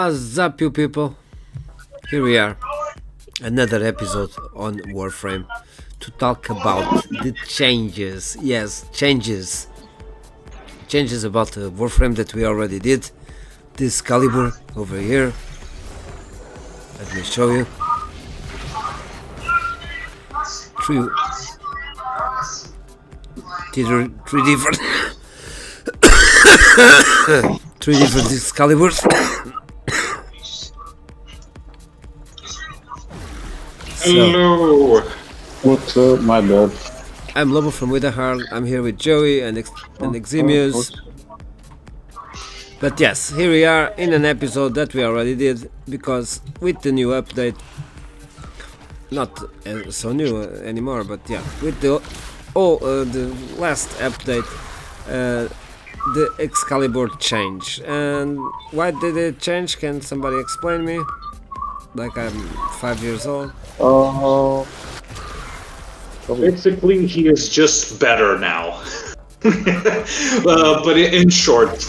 What's up, you people? Here we are, another episode on Warframe to talk about the changes. Yes, changes about the Warframe that we already did. This Excalibur over here. Let me show you. Three different three different Excaliburs. Hello! What's up, my bad? I'm Lobo from WeDieHard. I'm here with Joey and Eximus. But yes, here we are in an episode that we already did, because with the new update, not so new anymore, but yeah, with the last update, the Excalibur changed. And why did it change? Can somebody explain me? Like I'm 5 years old. Basically, he is just better now. But in short,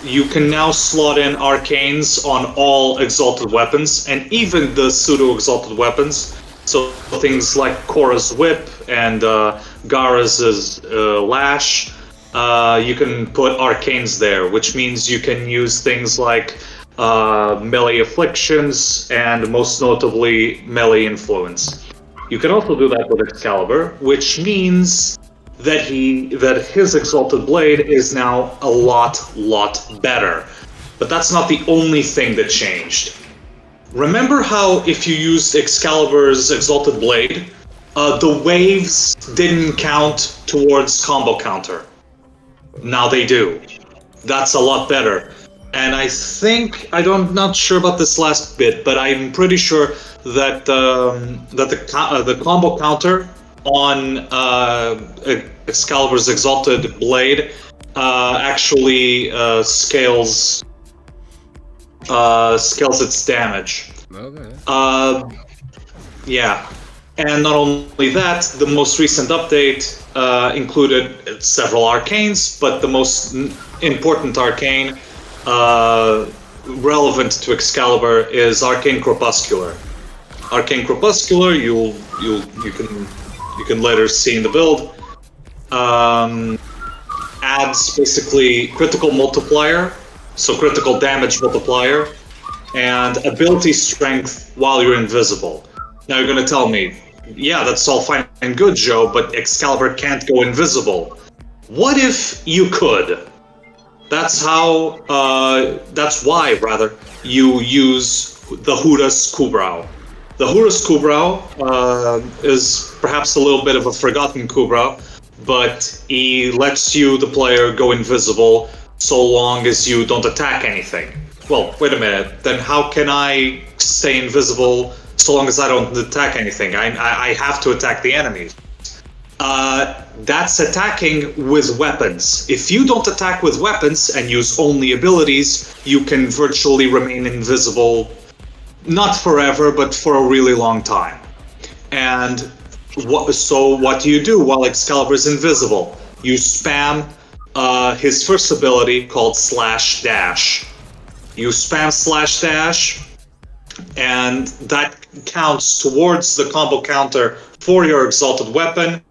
you can now slot in arcanes on all exalted weapons, and even the pseudo-exalted weapons. So things like Korra's whip and Gara's lash, you can put arcanes there, which means you can use things like melee afflictions and most notably melee influence. You can also do that with Excalibur, which means that his Exalted Blade is now a lot better. But that's not the only thing that changed. Remember how if you used Excalibur's Exalted Blade, the waves didn't count towards combo counter? Now they do. That's a lot better. And I think, I'm not sure about this last bit, but I'm pretty sure that the combo counter on Excalibur's Exalted Blade actually scales its damage. Okay. Yeah. And not only that, the most recent update included several arcanes, but the most important arcane relevant to Excalibur is Arcane Corpuscular. Arcane Corpuscular, you can later see in the build, adds basically critical multiplier, so critical damage multiplier, and ability strength while you're invisible. Now you're gonna tell me, yeah, that's all fine and good, Joe, but Excalibur can't go invisible. What if you could? That's why you use the Huras Kubrau. The Huras Kubrau is perhaps a little bit of a forgotten Kubrau, but he lets you, the player, go invisible so long as you don't attack anything. Well, wait a minute, then how can I stay invisible so long as I don't attack anything? I have to attack the enemies. That's attacking with weapons. If you don't attack with weapons and use only abilities, you can virtually remain invisible, not forever, but for a really long time. And what do you do while Excalibur is invisible? You spam his first ability called Slash Dash. You spam Slash Dash, and that counts towards the combo counter for your Exalted Weapon,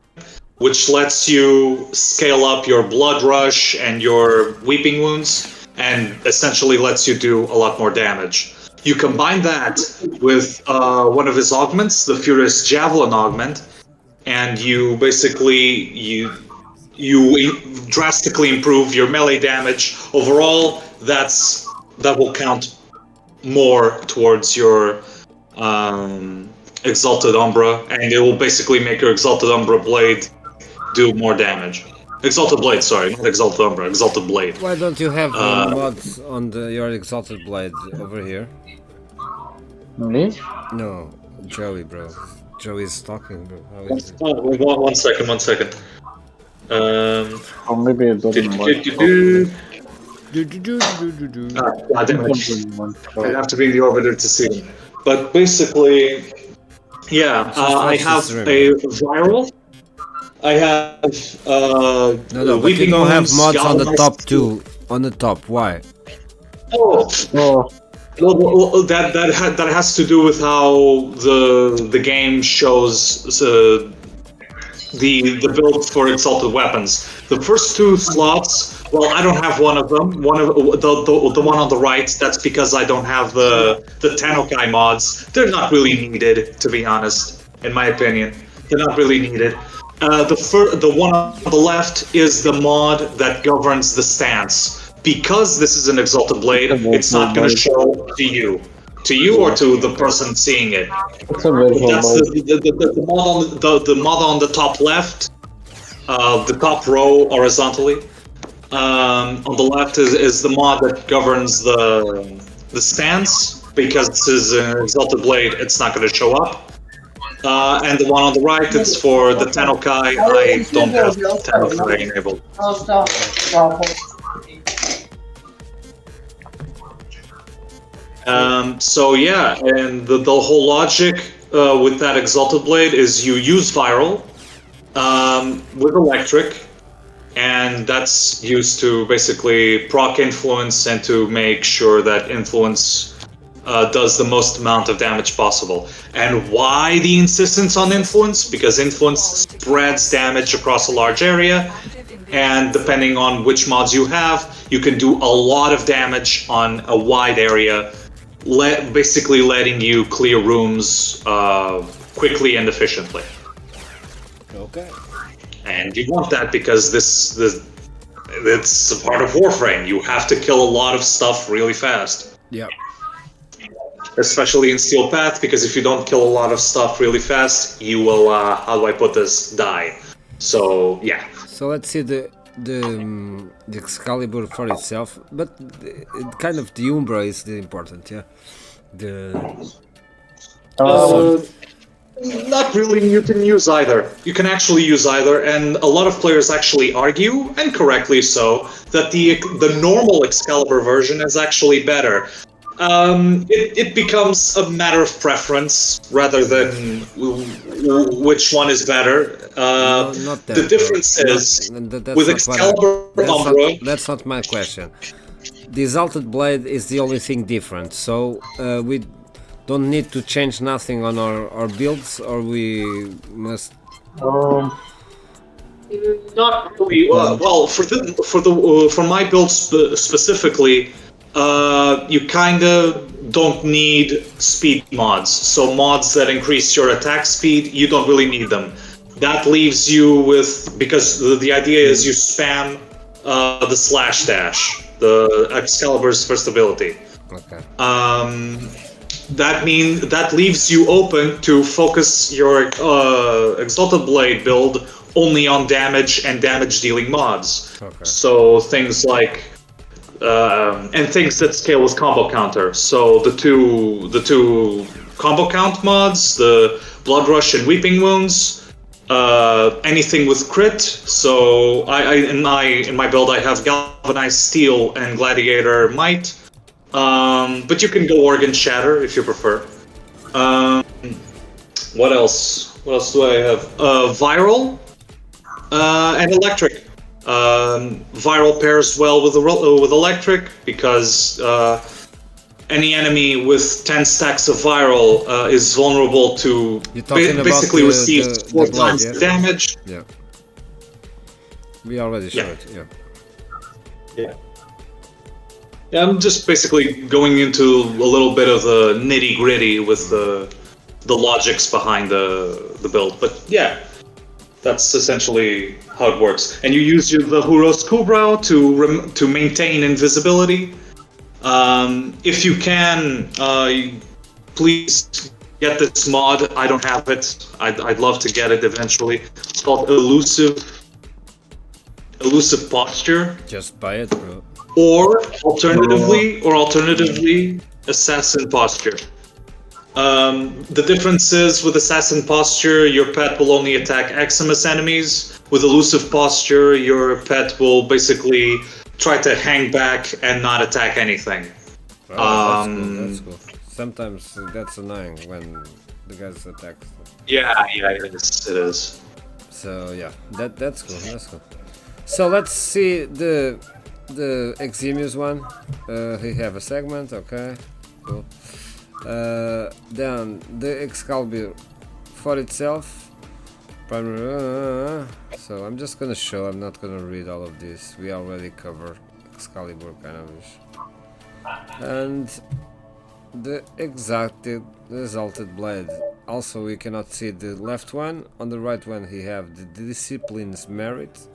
which lets you scale up your Blood Rush and your Weeping Wounds, and essentially lets you do a lot more damage. You combine that with one of his augments, the Furious Javelin augment, and you basically you drastically improve your melee damage. Overall, that will count more towards your Exalted Umbra, and it will basically make your Exalted Umbra blade do more damage. Exalted Blade, sorry, not Exalted Umbra, Exalted Blade. Why don't you have mods on your Exalted Blade over here? Me? No, Joey, bro. Joey's talking, bro. How is it? One second. Or maybe it doesn't work. Damn it. I have to be in the orbiter to see them. But basically, yeah, I have a viral. I have No, but you don't have mods on the top too. On the top, why? Oh, Oh, well, that has to do with how the game shows the build for exalted weapons. The first two slots, well, I don't have one of them. One of the one on the right. That's because I don't have the Tanokai mods. They're not really needed, to be honest, in my opinion. They're not really needed. The one on the left is the mod that governs the stance. Because this is an exalted blade, it's not going to show to you or to the person seeing it. it's a visual That's mode. the mod on the top left, the top row horizontally. On the left is the mod that governs the stance. Because this is an exalted blade, it's not going to show up. And the one on the right, it's for the Tanokai. I don't have Tanokai enabled. So yeah, and the whole logic with that exalted blade is you use viral with electric, and that's used to basically proc influence and to make sure that influence does the most amount of damage possible. And why the insistence on influence? Because influence spreads damage across a large area, and depending on which mods you have, you can do a lot of damage on a wide area, basically letting you clear rooms quickly and efficiently. Okay. And you want that because it's a part of Warframe. You have to kill a lot of stuff really fast. Yeah. Especially in Steel Path, because if you don't kill a lot of stuff really fast, you will, how do I put this, die. So, yeah. So let's see the Excalibur for itself, but kind of the Umbra is the important, yeah. Not really. You can use either. You can actually use either, and a lot of players actually argue, and correctly so, that the normal Excalibur version is actually better. It becomes a matter of preference rather than which one is better. No, not that, the difference is with Excalibur Umbra. That's not my question. The Exalted Blade is the only thing different, so we don't need to change nothing on our builds, or we must. Not really. Well, for my build specifically. You kind of don't need speed mods. So mods that increase your attack speed, you don't really need them. That leaves you with, because the idea is you spam the slash dash, the Excalibur's first ability. Okay. That leaves you open to focus your Exalted Blade build only on damage and damage dealing mods. Okay. So things like and things that scale with combo counter. So the two combo count mods, the Blood Rush and Weeping Wounds, anything with crit. So in my build I have Galvanized Steel and Gladiator Might, but you can go Organ Shatter if you prefer. What else? What else do I have? Viral and Electric. Viral pairs well with electric because any enemy with 10 stacks of viral is vulnerable to basically receive 4 times the damage. Yeah. We already showed it. Yeah. Yeah, I'm just basically going into a little bit of the nitty gritty with the logics behind the build, but yeah. That's essentially how it works. And you use the Huros Kubrau to maintain invisibility. If you can, please get this mod. I don't have it. I'd love to get it eventually. It's called Elusive Posture. Just buy it, bro. Or alternatively, Assassin Posture. The difference is with Assassin Posture, your pet will only attack Eximus enemies. With Elusive Posture, your pet will basically try to hang back and not attack anything. Oh, that's cool. Sometimes that's annoying when the guys attack. Yeah, it is. So yeah, that's cool. So let's see the Eximus one, he have a segment, okay, cool. Then the Excalibur for itself, primary, so I'm just gonna show, I'm not gonna read all of this, we already covered Excalibur kind of ish. And the Exalted blade. Also we cannot see the left one, on the right one he have the discipline's merit.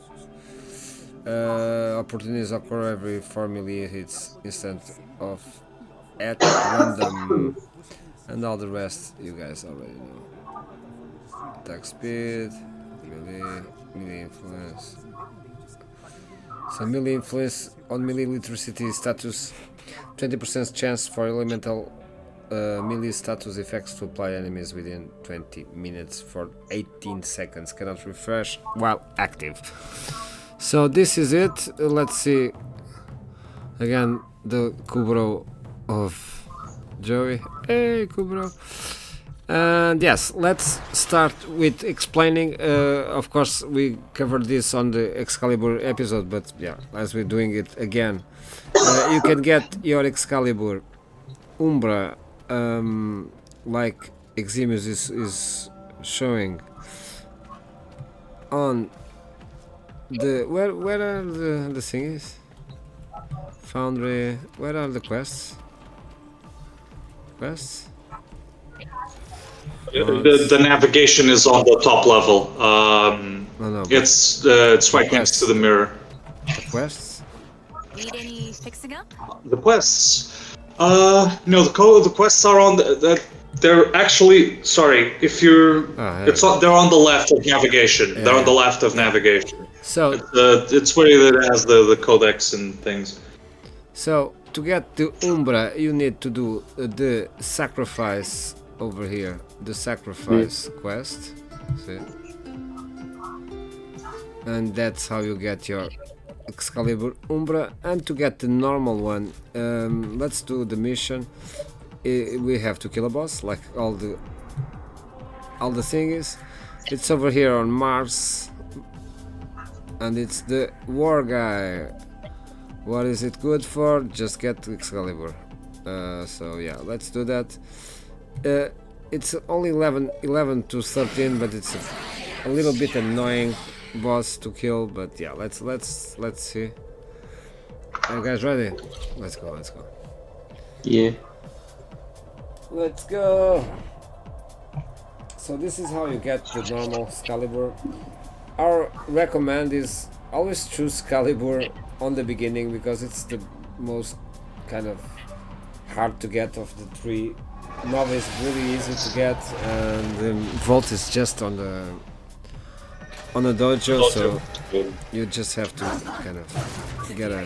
Opportunities occur every 4 melee hits instant of at random, and all the rest you guys already know. Attack speed, melee influence. So melee influence on melee literacy status, 20% chance for elemental melee status effects to apply enemies within 20 minutes for 18 seconds. Cannot refresh while active. So this is it. Let's see again the Kubro of Joey. Hey Kubro. And yes, let's start with explaining. Of course we covered this on the Excalibur episode, but yeah, as we're doing it again, you can get your Excalibur Umbra like Eximus is showing on the where are the things? Foundry. Where are the quests? The navigation is on the top level. No, it's right next to the mirror. The quests? Need any fixing up? The quests. No, the quests are on they're actually, sorry, if you're, they're on the left of navigation. Yeah. They're on the left of navigation. So it's where it has the codex and things. So to get to Umbra, you need to do the sacrifice over here, the sacrifice quest. See? And that's how you get your Excalibur Umbra. And to get the normal one, let's do the mission. We have to kill a boss, like all the thingies. It's over here on Mars, and it's the war guy. What is it good for? Just get Excalibur. So yeah, let's do that. It's only 11 to 13, but it's a little bit annoying boss to kill. But yeah, let's see. Are you guys ready? Let's go. Yeah. Let's go. So this is how you get the normal Excalibur. Our recommend is always choose Excalibur on the beginning because it's the most kind of hard to get of the three. Nova is really easy to get, and the Volt is just on the dojo, so you just have to kind of get a.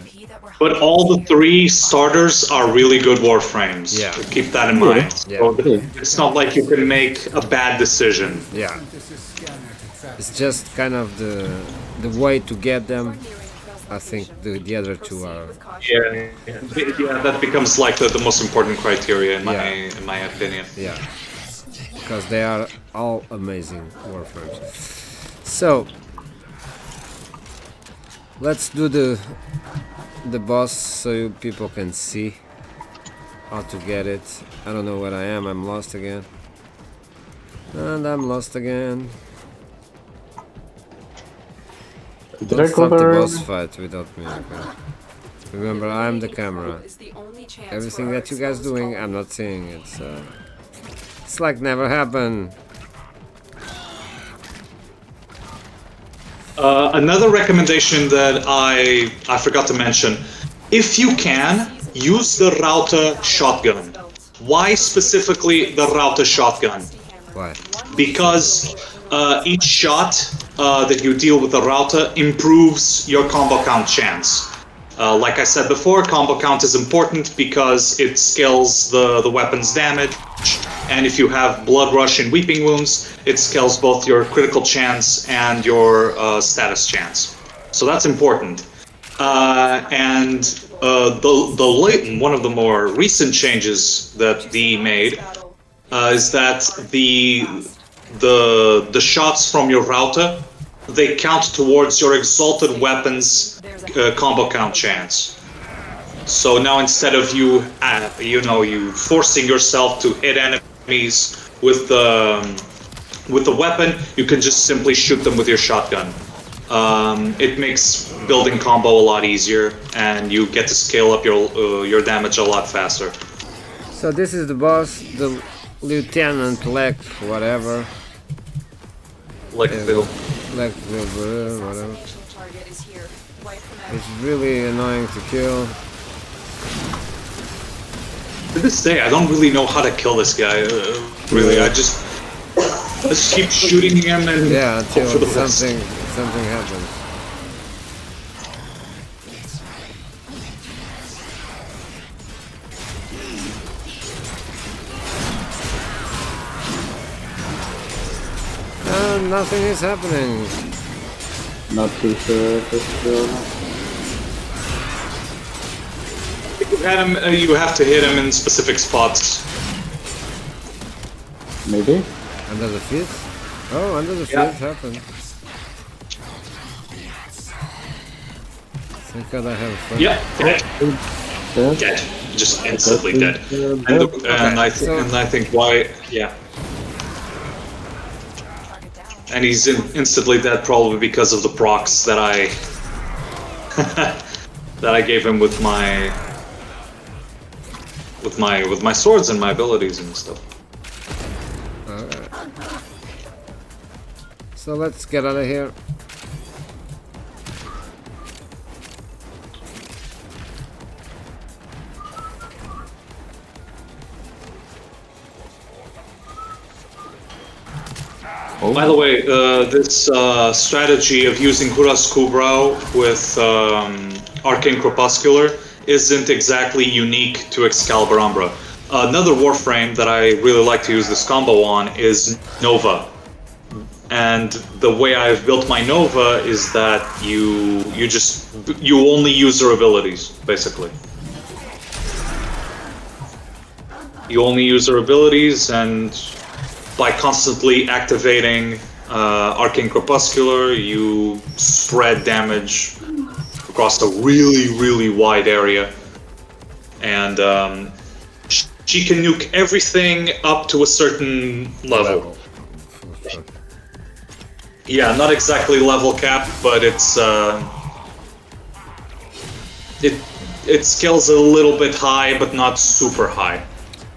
But all the three starters are really good Warframes. Yeah. Keep that in mind. Yeah. So it's not like you can make a bad decision. Yeah. It's just kind of the way to get them. I think the other two are. Yeah, that becomes like the most important criteria in my opinion. Yeah. Because they are all amazing Warframes. So let's do the boss so you people can see how to get it. I don't know where I am. I'm lost again. And I'm lost again. Don't start the boss fight without me, okay? Remember, I'm the camera. Everything that you guys doing, I'm not seeing it, so... It's like never happened. Another recommendation that I forgot to mention, if you can, use the Router shotgun. Why specifically the Router shotgun? Why? Because each shot that you deal with the Router improves your combo count chance. Like I said before, combo count is important because it scales the weapon's damage, and if you have Blood Rush and Weeping Wounds, it scales both your critical chance and your status chance. So that's important. And one of the more recent changes that DE made is that the shots from your Router they count towards your exalted weapons combo count chance. So now instead of you forcing yourself to hit enemies with the weapon, you can just simply shoot them with your shotgun. It makes building combo a lot easier, and you get to scale up your damage a lot faster. So this is the boss, the Lieutenant Lek, whatever. Lekville. Whatever. It's really annoying to kill. To this day, I don't really know how to kill this guy. Really, I just keep shooting him and until hope for the best. something happens. And nothing is happening. Not too sure if it's still not. You have to hit him in specific spots. Maybe? Under the feet? Oh, under the feet happened. Thank God I have a friend. Yeah, dead. Just instantly dead. And I think why? Yeah. And he's instantly dead probably because of the procs that I that I gave him with my swords and my abilities and stuff. Alright. So let's get out of here. By the way, this strategy of using Huras Kubrao with Arcane Crepuscular isn't exactly unique to Excalibur Umbra. Another Warframe that I really like to use this combo on is Nova. And the way I've built my Nova is that you only use her abilities, basically. You only use her abilities, and by constantly activating Arcane Crepuscular, you spread damage across a really wide area. And she can nuke everything up to a certain level. Yeah, not exactly level cap, but it's it scales a little bit high, but not super high.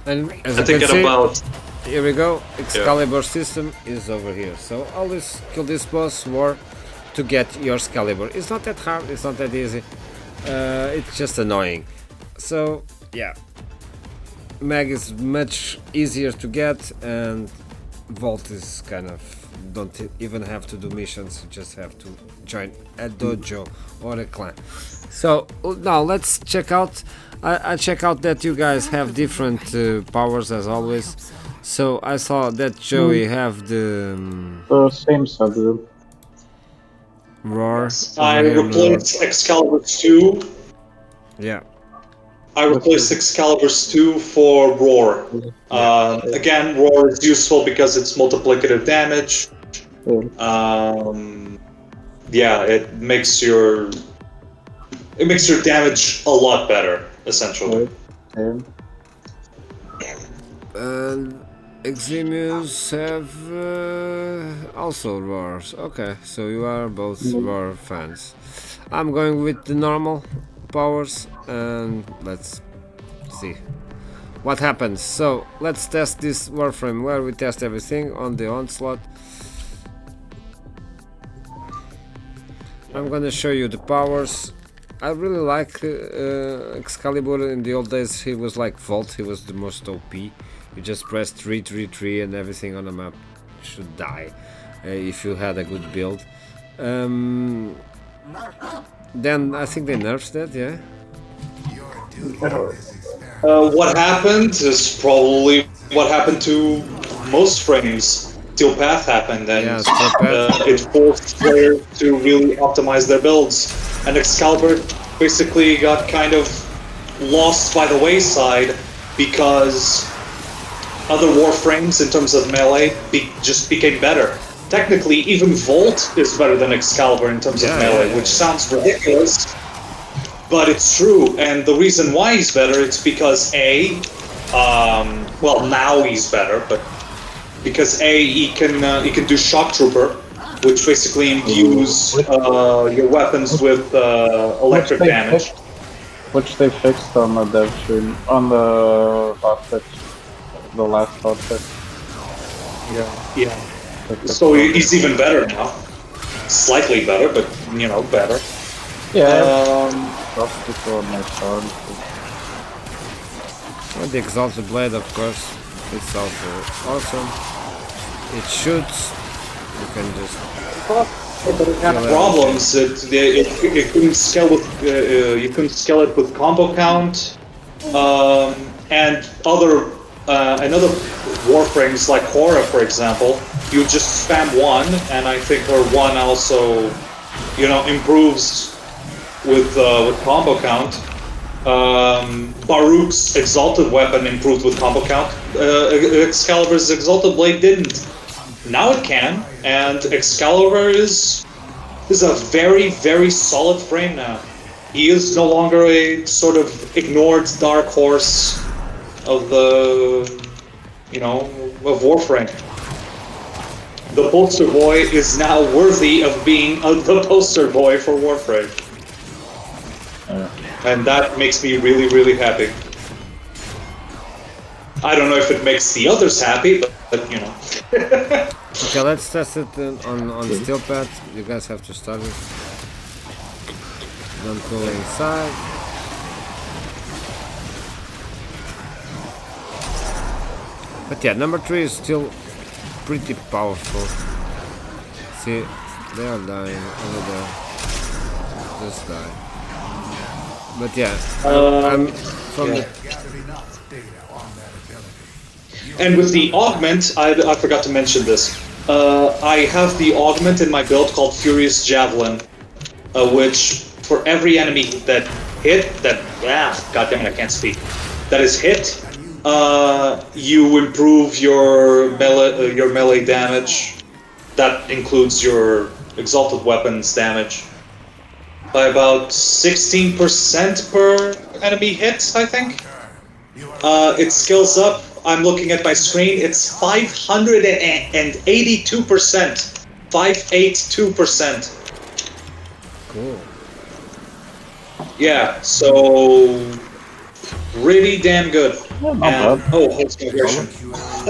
And as I think at about. Here we go. Excalibur system is over here. So always kill this boss war to get your Excalibur. It's not that hard. It's not that easy. It's just annoying. So yeah, Mag is much easier to get, and Vault is kind of don't even have to do missions. You just have to join a dojo or a clan. So now let's check out. I check out that you guys have different powers as always. So I saw that Joey have the same subgroup. Roar. I replaced Excalibur's 2. Yeah. I replaced Excalibur's 2 for Roar. Again, Roar is useful because it's multiplicative damage. Yeah, it makes your damage a lot better, essentially. And Eximus have also roars. Okay, so you are both roar fans. I'm going with the normal powers, and let's see what happens. So let's test this Warframe where we test everything on the onslaught. I'm gonna show you the powers. I really like Excalibur. In the old days he was like Vault, he was the most OP. You just press 333 and everything on the map should die if you had a good build. Then I think they nerfed that, yeah? What happened is probably what happened to most frames. Steel Path happened, and it forced players to really optimize their builds. And Excalibur basically got kind of lost by the wayside because other Warframes in terms of melee just became better. technically even Volt is better than Excalibur in terms of melee, which sounds ridiculous, but it's true. And the reason why he's better, it's because well, now he's better, but because he can do Shock Trooper, which basically imbues your weapons with electric damage. Which they fixed on the dev stream, on the hotfix, the last hotfix. Yeah. So he's even better now. Slightly better, but you know, better. Yeah. On my sword. Well, the Exalted Blade, of course, it's also awesome. It shoots. You can just. But it had problems. It couldn't scale with. You couldn't scale it with combo count, and other warframes like Korra, for example. You just spam one, and I think her one also, you know, improves with combo count. Baruch's Exalted weapon improved with combo count. Excalibur's Exalted Blade didn't. Now it can, and Excalibur is a very, very solid frame now. He is no longer a sort of ignored dark horse of the, you know, of Warframe. The poster boy is now worthy of being the poster boy for Warframe. And that makes me really, really happy. I don't know if it makes the others happy, but you know. Okay, let's test it on steel pad. You guys have to start it. Don't go inside. But yeah, number 3 is still pretty powerful. See, they are dying over there. Just die. But yeah, I'm from the. And with the augment, I forgot to mention this. I have the augment in my build called Furious Javelin, which for every enemy that goddammit, I can't speak. That is hit, you improve your melee damage. That includes your exalted weapons damage by about 16% per enemy hit, I think. It scales up. I'm looking at my screen. It's 582%. 582%. Cool. Yeah, so pretty damn good. Yeah, not bad. Oh, host migration.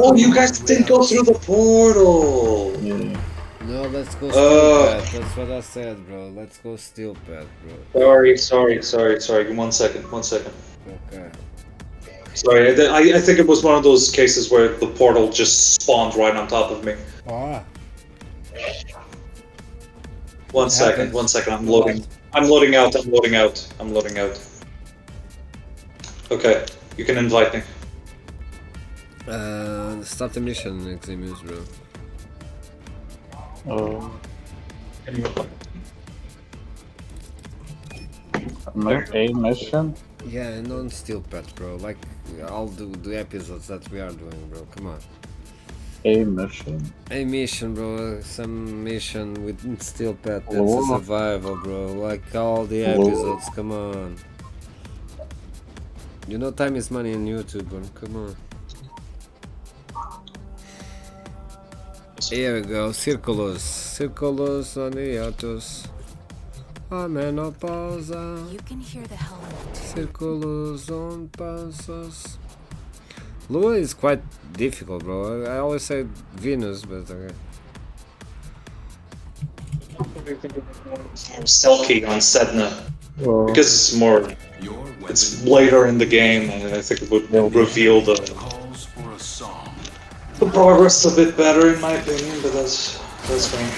Oh, you guys didn't go through the portal. Yeah. No, let's go steel pad. That's what I said, bro. Let's go steel pad, bro. Sorry. 1 second. Okay. Sorry, I think it was one of those cases where the portal just spawned right on top of me. Ah. One second, I'm loading. I'm loading out. Okay, you can invite me. Start the mission, Eximus, bro. A mission? Yeah, and on steel pad, bro. Like, I'll do the episodes that we are doing, bro. Come on. A mission? A mission, bro. Some mission with steel pad. That's a survival, bro. Like all the episodes. Come on. You know, time is money in YouTube, bro. Come on. Here we go. Circulus on the autos. Menopausa. You can hear the helmet. Circulus on passos. Lua is quite difficult, bro. I always say Venus, but okay. I'm Selkie on Sedna. Because it's more... It's later in the game, and I think it would reveal the progress a bit better, in my opinion, but that's fine.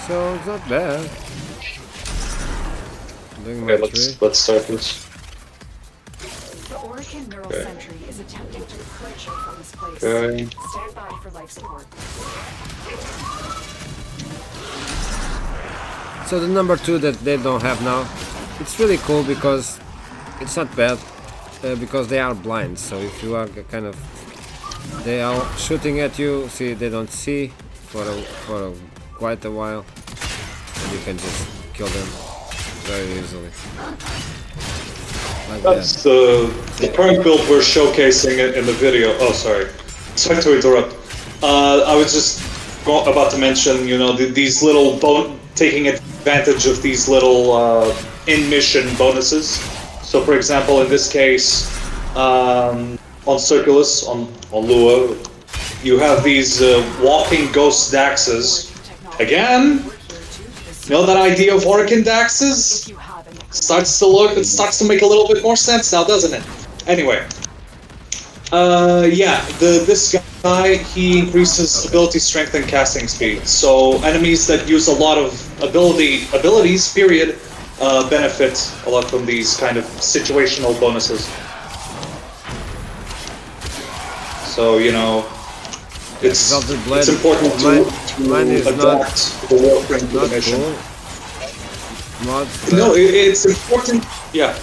So it's not bad. Okay, let's start this. The Origin Neural Sentry is attempting to approach you from this place. Okay. Stand by for life support. So the number 2 that they don't have now, it's really cool because it's not bad, because they are blind. So if you are kind of They are shooting at you. See, they don't see for quite a while, and you can just kill them very easily. Like That's that. the current build we're showcasing in the video. Oh, sorry. Sorry to interrupt. I was just about to mention, you know, these little taking advantage of these little in-mission bonuses. So, for example, in this case, on Circulus, on Lua, you have these walking ghost daxes. Again, you know that idea of Hurricane daxes? It starts to make a little bit more sense now, doesn't it? Anyway. Yeah, this guy, he increases ability strength and casting speed. So enemies that use a lot of abilities, period, benefit a lot from these kind of situational bonuses. So, you know, it's important to adapt the Warframe to the mission. No, it's important. Yeah.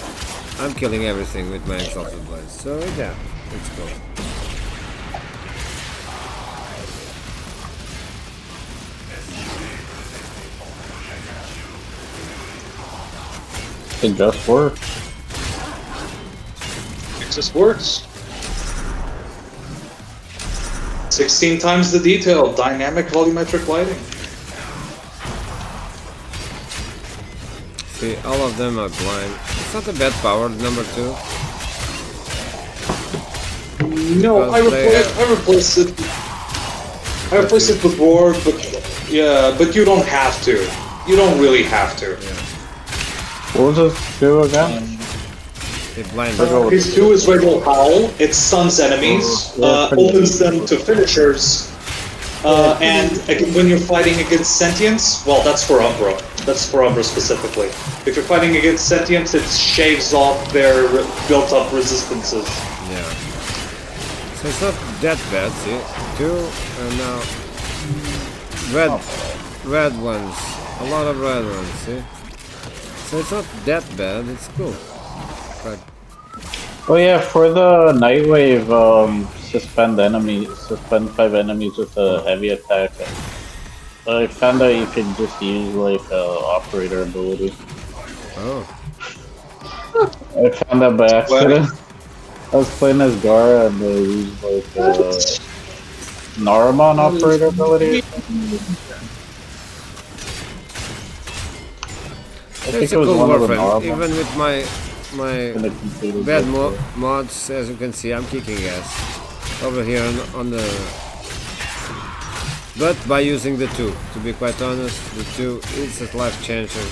I'm killing everything with my Exalted Blade, so yeah, it's cool. It just works. It just works. 16 times the detail, dynamic volumetric lighting. See, all of them are blind. It's not a bad power, number 2. No, I replaced it. I replaced it with War, but yeah, but you don't have to. You don't really have to. Yeah. What was this do again? They blind. His 2 is Regular Howl. It stuns enemies, opens them to finishers, and when you're fighting against sentients, well, that's for Umbra. That's for Umbra specifically. If you're fighting against sentients, it shaves off their built-up resistances. Yeah. So it's not that bad, see? 2 and now red ones. A lot of red ones, see? So it's not that bad, it's cool. But Oh yeah, for the Nightwave, suspend 5 enemies with a heavy attack. I found out you could just use like operator ability. oh, I found that by accident. I was playing as Gara and they used like Naramon operator ability. I think it's it a was cool one of the Warframe. Naramon. Even with my And it completed bad it. mods, as you can see, I'm kicking ass over here on the. But by using the 2, to be quite honest, the 2 is a life changer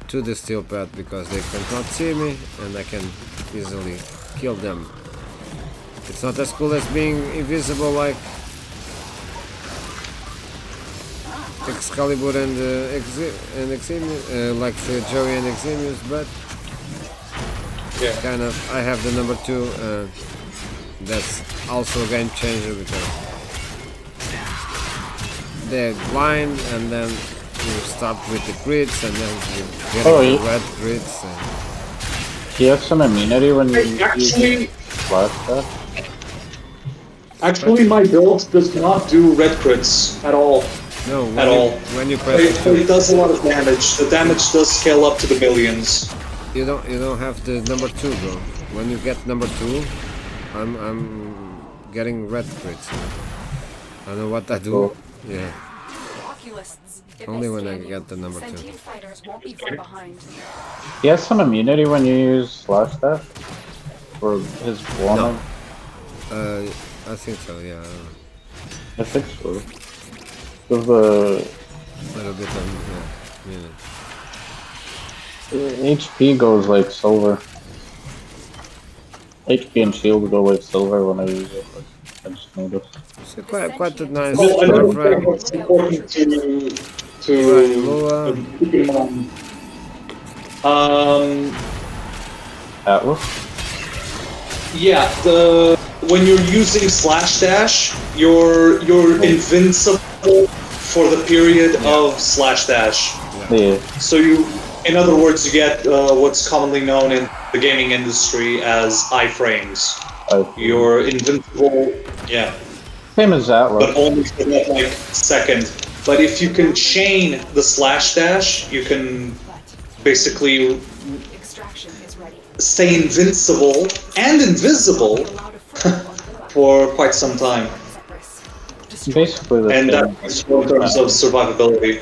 to the steel pad because they cannot see me and I can easily kill them. It's not as cool as being invisible like Excalibur and Eximus, like Joey and Eximus, but Yeah. kind of I have the number 2. That's also a game changer because they're blind and then you start with the crits and then you get the red crits. And Do you have some immunity when you Actually, use flash that? actually, my build does not do red crits at all. no, when you press It, the 2, it does a lot of damage. The damage does scale up to the millions. you don't have the number 2, bro. When you get number 2, I'm getting red crits. I don't know what I do. Cool. Yeah, Oculists. If only they when I scan get the number 2. sentient fighters won't be far behind. He has some immunity when you use slash dash? Or his one No. of- I think so. Yeah, I think so. With the a little bit of minute. HP goes like silver. HP and shield go like silver when I use it. I just noticed. It's quite a nice Well, another thing Warframe. that's important to Lua. keep in mind. Atlas? Yeah, when you're using slash dash, you're invincible for the period of slash dash. Yeah. So in other words, you get what's commonly known in the gaming industry as iframes. You're invincible Yeah, Same as that but one. only for that like second. But if you can chain the slash dash, you can basically Extraction is ready. stay invincible and invisible Allow deferral on board. for quite some time. Is at risk. Destroy them. Basically the And same. that's in terms of survivability.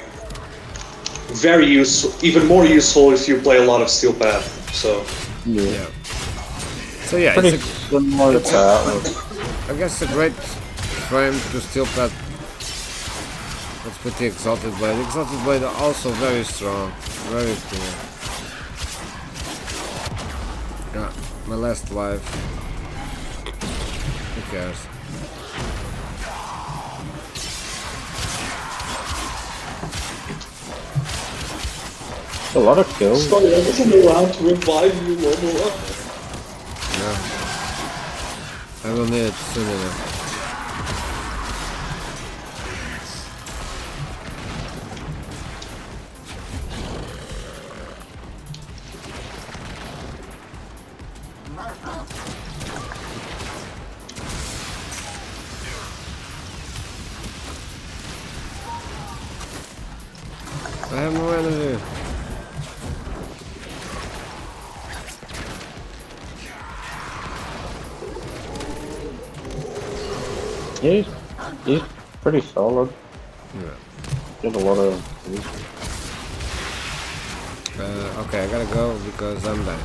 Very useful, even more useful if you play a lot of Steel Path. So Yeah. Yeah. So yeah, Pretty it's similar to that one. I guess a great frame to Steel Path. Let's put the Exalted Blade. The Exalted Blade are also very strong, very cool. Yeah, my last life. Who cares? A lot of kills. sorry, I wasn't around to revive you, Lobo. Yeah. I will need it soon enough. I have no energy. He's pretty solid. Yeah. Did a lot of. Okay, I gotta go because I'm dying.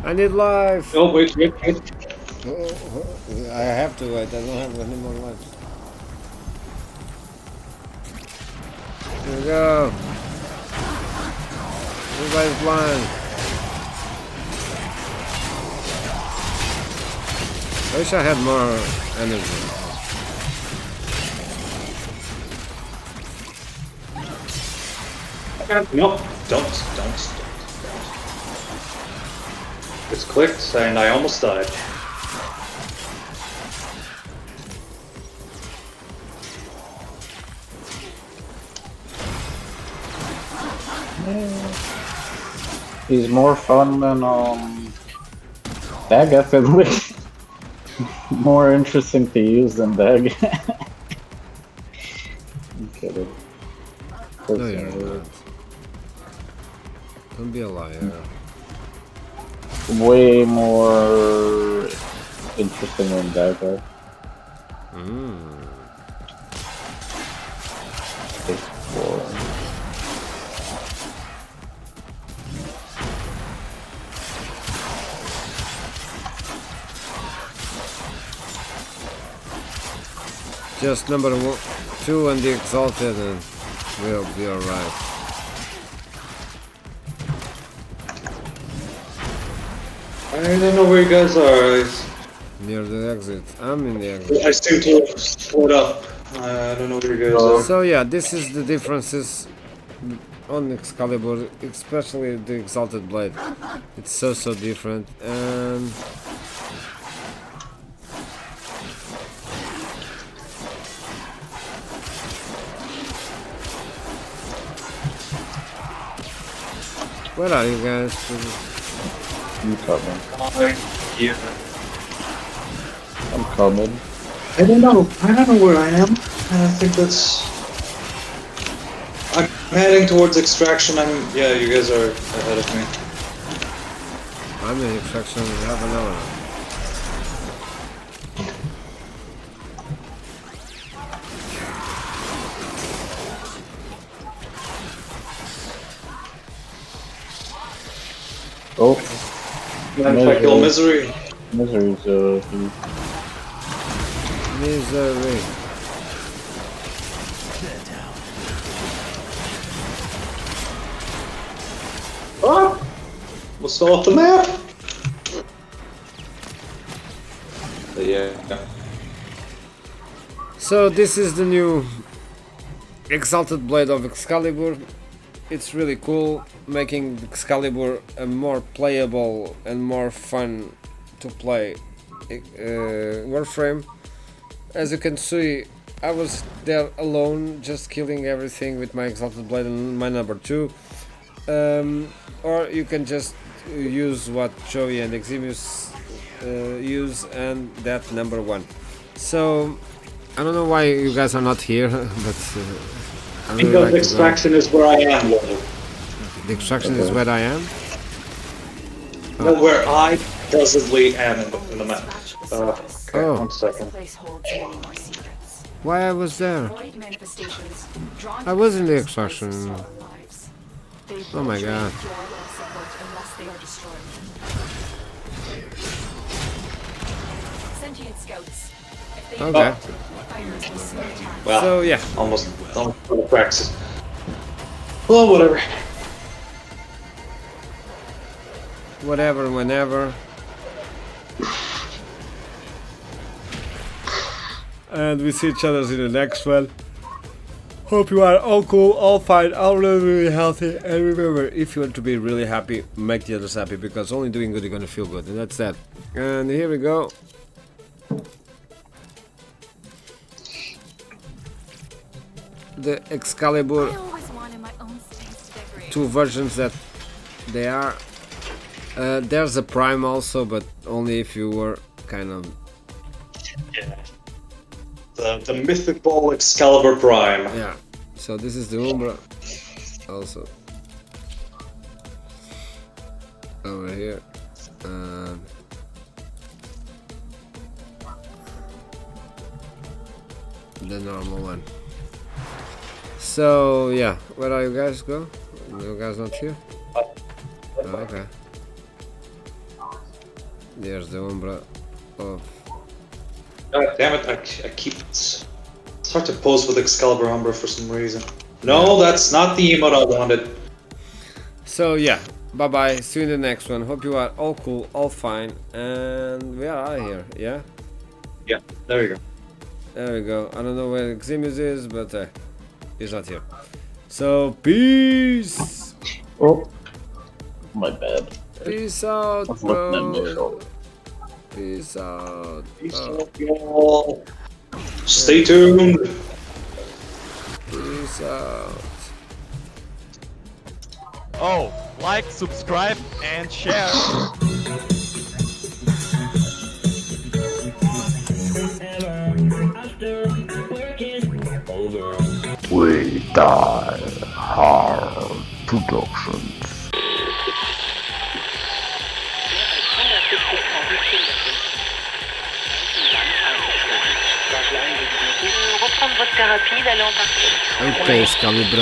I need life! Oh, wait. I have to wait, I don't have any more life. Here we go! Everybody's blind! I wish I had more energy. No, don't. It's clicked, and I almost died. He's more fun than Dag, definitely. More interesting to use than Dag. I'm kidding. No, you're not. Don't be a liar. Way more interesting than Dag. Just number 2 and the Exalted and we'll be alright. I don't know where you guys are. Near the exit. I'm in the exit. I seem to have split up. I don't know where you guys are. So yeah, this is the differences on Excalibur, especially the Exalted Blade. It's so different, and where are you guys? I'm coming. Here. I'm coming. I don't know where I am. And I think that's. I'm heading towards extraction. Yeah, you guys are ahead of me. I'm in extraction half an hour. Oh, Mind if I kill Misery? Misery's Misery. Ah! We're still off the map! Yeah. So this is the new Exalted Blade of Excalibur. It's really cool, making Excalibur a more playable and more fun to play Warframe. As you can see, I was there alone, just killing everything with my Exalted Blade and my number 2. Or you can just use what Joey and Eximus use, and that number 1. So I don't know why you guys are not here, but I really Because like to go. extraction is where I am, Lord. The extraction is where I am. No, where I presently am in the map. Okay, Oh. 1 second. Place holds many more secrets. Why I was there? Void manifestations drawn I to was in the this extraction. place of stolen lives. They Oh my will drain God. your will support unless they are destroyed. Sentient scouts. If they Okay. fighters will soon attack. Well, So yeah, almost for the practice. Well, whatever. whatever, whenever. And we see each other in the next one. Hope you are all cool, all fine, all really, really healthy. And remember, if you want to be really happy, make the others happy, because only doing good you're gonna feel good. And that's that. And here we go. The Excalibur, I always wanted my own space to decorate. 2 versions that they are. There's a Prime also, but only if you were kind of... Yeah. The mythic ball Excalibur Prime. Yeah. So this is the Umbra also. Over here. And the normal one. So yeah, where are you guys go? You guys not here? Oh, okay. There's the Umbra of... God damn it, I keep... It's hard to pose with Excalibur Umbra for some reason. No, that's not the emote I wanted. So yeah, bye bye, see you in the next one. Hope you are all cool, all fine, and we are out of here, yeah? Yeah, there you go. There we go. I don't know where Eximus is, but he's not here. So peace! Oh, my bad. Peace out, I was looking at my bro! shoulder. Peace out! Peace Oh, out, y'all. Stay tuned. peace out! Oh, like, subscribe, and share. WeDieHard Productions. Reprendre votre thérapie, d'aller en partie. Okay, Excalibur.